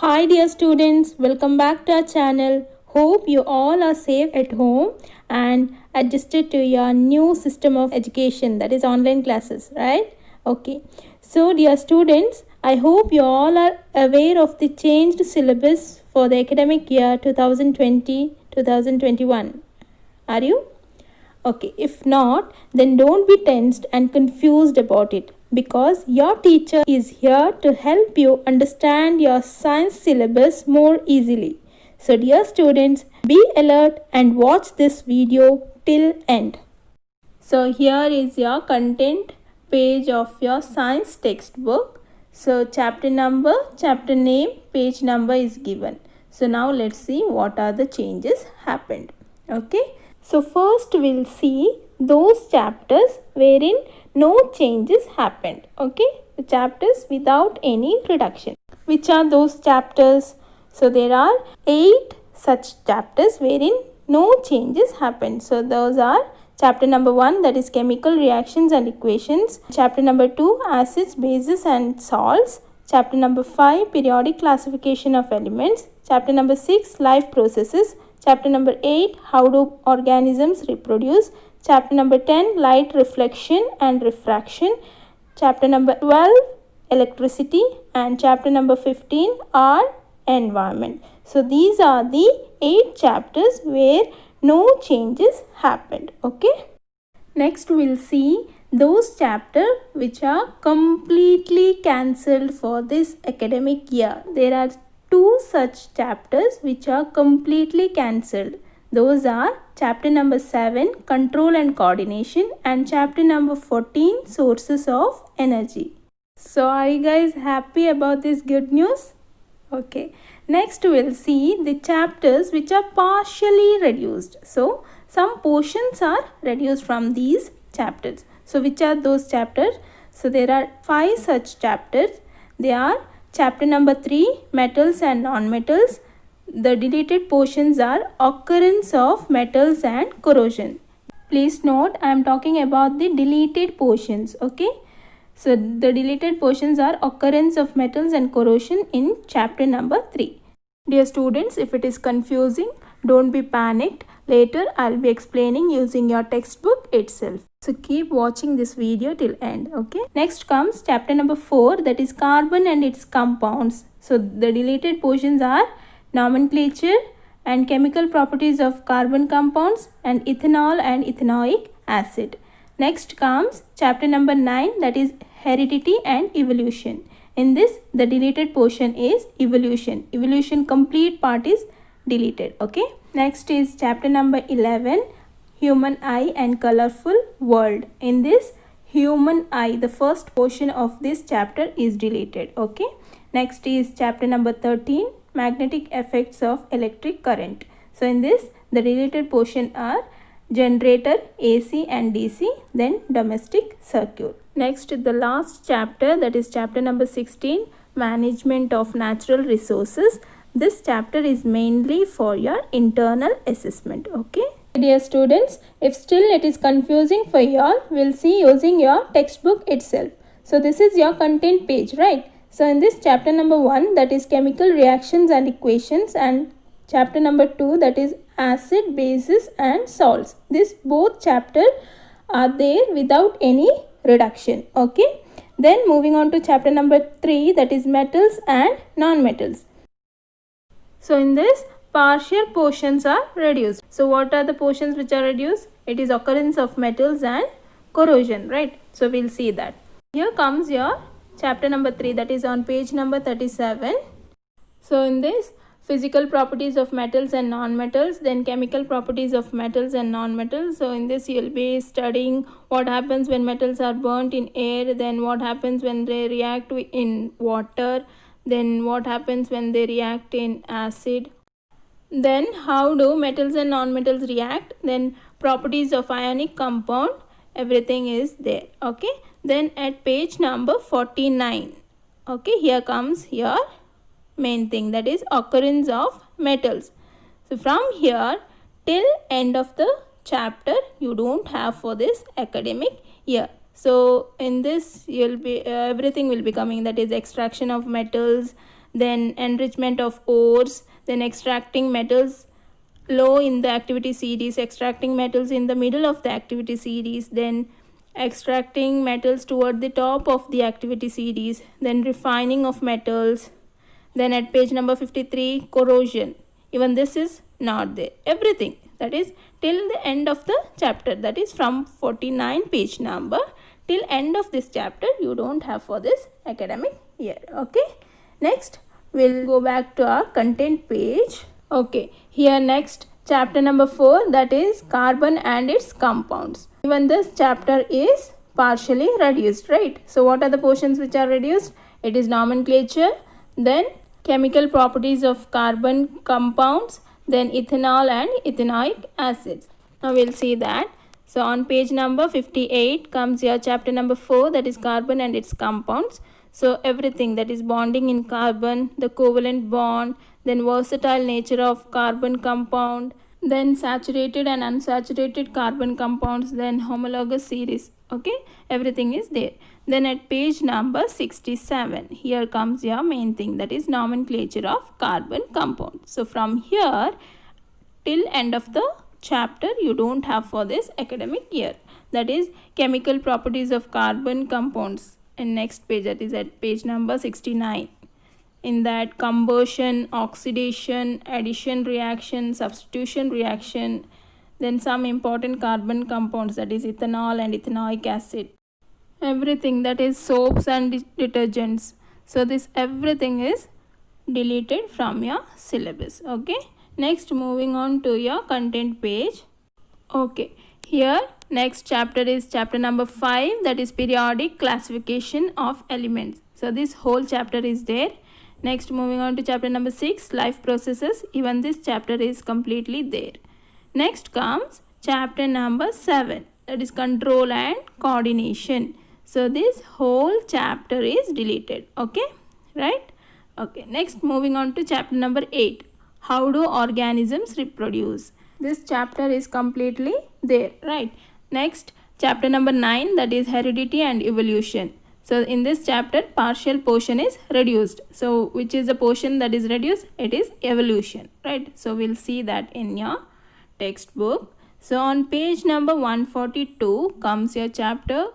Hi dear students, welcome back to our channel. Hope you all are safe at home and adjusted to your new system of education, that is online classes, right? Okay. So dear students, I hope you all are aware of the changed syllabus for the academic year 2020-2021. Are you? Okay, if not, then don't be tensed and confused about it because your teacher is here to help you understand your science syllabus more easily. So, dear students, be alert and watch this video till end. So, here is your content page of your science textbook. So, chapter number, chapter name, page number is given. So, now let's see what are the changes happened. Okay. So first we'll see those chapters wherein no changes happened. Okay, the chapters without any reduction. Which are those chapters? So there are 8 such chapters wherein no changes happened. So those are chapter number 1, that is chemical reactions and equations. Chapter number 2, acids, bases and salts. Chapter number 5, periodic classification of elements. Chapter number 6, life processes. Chapter number 8, how do organisms reproduce? Chapter number 10, light reflection and refraction. Chapter number 12, electricity. And chapter number 15 are environment. So these are the 8 chapters where no changes happened. Okay. Next we'll see those chapters which are completely cancelled for this academic year. There are 2 such chapters which are completely cancelled. Those are chapter number 7, control and coordination, and chapter number 14, sources of energy. So are you guys happy about this good news? Okay. Next we'll see the chapters which are partially reduced. So some portions are reduced from these chapters. So which are those chapters? So there are 5 such chapters. They are chapter number 3, metals and non-metals. The deleted portions are occurrence of metals and corrosion. Please note, I am talking about the deleted portions. Okay. So the deleted portions are occurrence of metals and corrosion in chapter number 3. Dear students, if it is confusing, don't be panicked. Later I'll be explaining using your textbook itself. So keep watching this video till end. Okay. Next comes chapter number 4, that is carbon and its compounds. So the deleted portions are nomenclature and chemical properties of carbon compounds and ethanol and ethanoic acid. Next comes chapter number 9, that is heredity and evolution. In this, the deleted portion is evolution. Evolution complete part is deleted. Okay. Next is chapter number 11, human eye and colorful world. In this, human eye, the first portion of this chapter is deleted. Okay. Next is chapter number 13, magnetic effects of electric current. So in this, the deleted portion are generator, AC and DC, then domestic circuit. Next, the last chapter, that is chapter number 16, management of natural resources. This chapter is mainly for your internal assessment. Okay. Dear students, if still it is confusing for you all, we'll see using your textbook itself. So this is your content page, right? So in this chapter number 1, that is chemical reactions and equations, and chapter number 2, that is acid, bases and salts. This both chapter are there without any reduction. Okay. Then moving on to chapter number 3, that is metals and non-metals. So in this, partial portions are reduced. So what are the portions which are reduced? It is occurrence of metals and corrosion, right? So we'll see that. Here comes your chapter number 3, that is on page number 37. So in this, physical properties of metals and non-metals, then chemical properties of metals and non-metals. So in this, you'll be studying what happens when metals are burnt in air, then what happens when they react in water, then what happens when they react in acid, then how do metals and non-metals react, then properties of ionic compound, everything is there. Okay. Then at page number 49, okay, here comes your main thing, that is occurrence of metals. So from here till end of the chapter you don't have for this academic year. So in this you'll be everything will be coming, that is extraction of metals, then enrichment of ores, then extracting metals low in the activity series, extracting metals in the middle of the activity series, then extracting metals toward the top of the activity series, then refining of metals. Then at page number 53, corrosion. Even this is not there. Everything, that is till the end of the chapter, that is from 49 page number till end of this chapter, you don't have for this academic year. Okay, next we'll go back to our content page. Okay, here next chapter number 4, that is carbon and its compounds. Even this chapter is partially reduced, right? So what are the portions which are reduced? It is nomenclature, then chemical properties of carbon compounds, then ethanol and ethanoic acids. Now we'll see that. So on page number 58 comes your chapter number 4, that is carbon and its compounds. So everything that is bonding in carbon, the covalent bond, then versatile nature of carbon compound, then saturated and unsaturated carbon compounds, then homologous series. Okay, everything is there. Then at page number 67, here comes your main thing, that is nomenclature of carbon compounds. So from here till end of the chapter, you don't have for this academic year, that is chemical properties of carbon compounds. And next page, that is at page number 69. In that combustion, oxidation, addition reaction, substitution reaction, then some important carbon compounds, that is ethanol and ethanoic acid. Everything, that is soaps and detergents. So this everything is deleted from your syllabus. Okay, next moving on to your content page. Okay, here next chapter is chapter number 5, that is periodic classification of elements. So this whole chapter is there. Next moving on to chapter number 6, life processes. Even this chapter is completely there. Next comes chapter number 7, that is control and coordination. So this whole chapter is deleted. Okay, right? Okay, next moving on to chapter number 8, how do organisms reproduce. This chapter is completely there, right? Next chapter number 9, that is heredity and evolution. So in this chapter, partial portion is reduced. So which is the portion that is reduced? It is evolution, right? So we'll see that in your textbook. So on page number 142 comes your chapter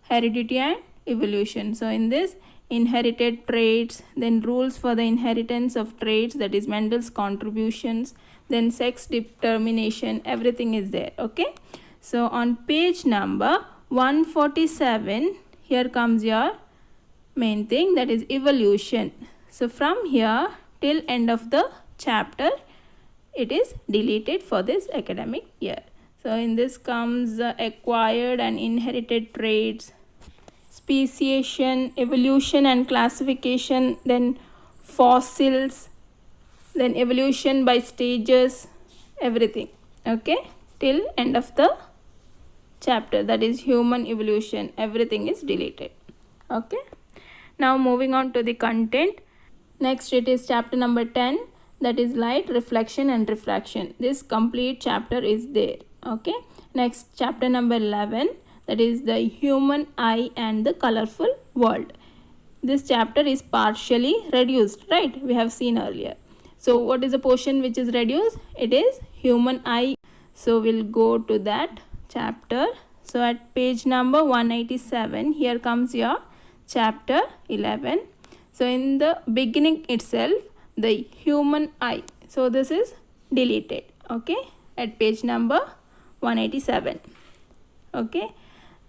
heredity and evolution. So in this, inherited traits, then rules for the inheritance of traits, that is Mendel's contributions, then sex determination, everything is there. Okay, so on page number 147, here comes your main thing, that is evolution. So from here till end of the chapter, it is deleted for this academic year. So in this comes acquired and inherited traits, speciation, evolution and classification, then fossils, then evolution by stages, everything. Okay, till end of the chapter, that is human evolution, everything is deleted. Okay, now moving on to the content. Next it is chapter number 10, that is light, reflection and refraction. This complete chapter is there. Okay, next chapter number 11, that is the human eye and the colorful world. This chapter is partially reduced, right? We have seen earlier. So what is the portion which is reduced? It is human eye. So we'll go to that chapter. So at page number 187, here comes your chapter 11. So in the beginning itself, the human eye, so this is deleted. Okay, at page number 187. Okay,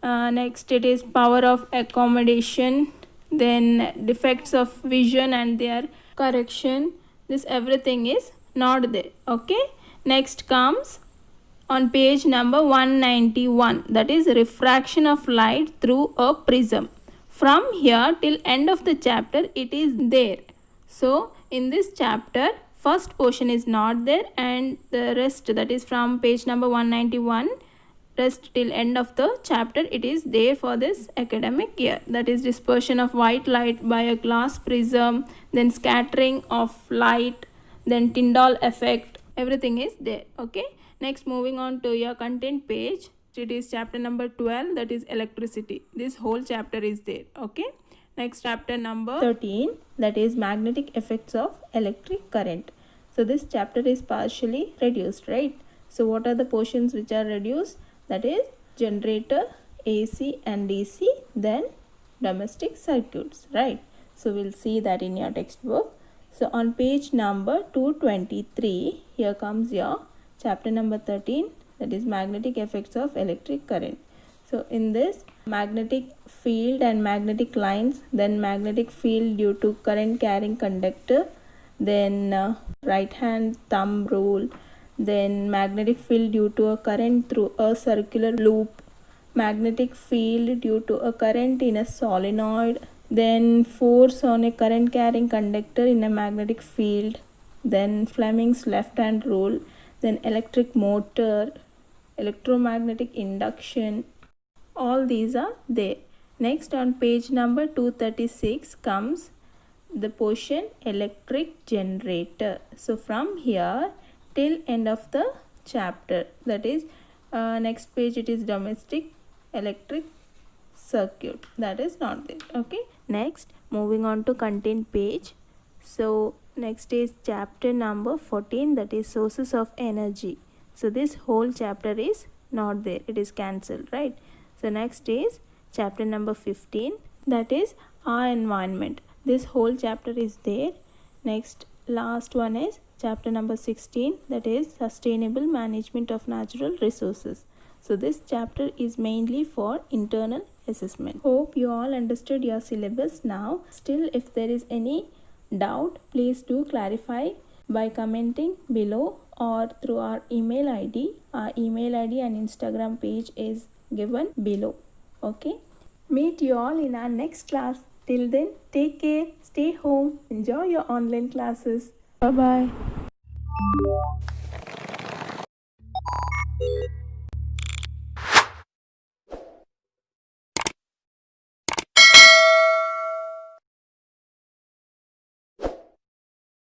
next it is power of accommodation, then defects of vision and their correction. This everything is not there. Okay, next comes on page number 191, that is refraction of light through a prism. From here till end of the chapter, it is there. So in this chapter, first portion is not there, and the rest, that is from page number 191 rest till end of the chapter, it is there for this academic year. That is dispersion of white light by a glass prism, then scattering of light, then Tyndall effect, everything is there. Okay, next moving on to your content page, it is chapter number 12, that is electricity. This whole chapter is there. Okay, Next, chapter number 13, that is magnetic effects of electric current. So this chapter is partially reduced, right? So what are the portions which are reduced? That is generator, AC and DC, then domestic circuits, right? So we'll see that in your textbook. So on page number 223, here comes your chapter number 13, that is magnetic effects of electric current. So in this, magnetic field and magnetic lines, then magnetic field due to current carrying conductor, then right hand thumb rule, then magnetic field due to a current through a circular loop, magnetic field due to a current in a solenoid, then force on a current carrying conductor in a magnetic field, then Fleming's left hand rule, then electric motor, electromagnetic induction, all these are there. Next, on page number 236 comes the portion electric generator. So from here till end of the chapter, that is next page it is domestic electric circuit, that is not there. Okay, next moving on to content page. So next is chapter number 14, that is sources of energy. So this whole chapter is not there, it is cancelled, right? So next is chapter number 15, that is our environment. This whole chapter is there. Next, last one is chapter number 16, that is sustainable management of natural resources. So this chapter is mainly for internal assessment. Hope you all understood your syllabus now. Still, if there is any doubt, please do clarify by commenting below or through our email ID. Our email ID and Instagram page is given below. Okay, meet you all in our next class. Till then, take care, stay home, enjoy your online classes. Bye bye.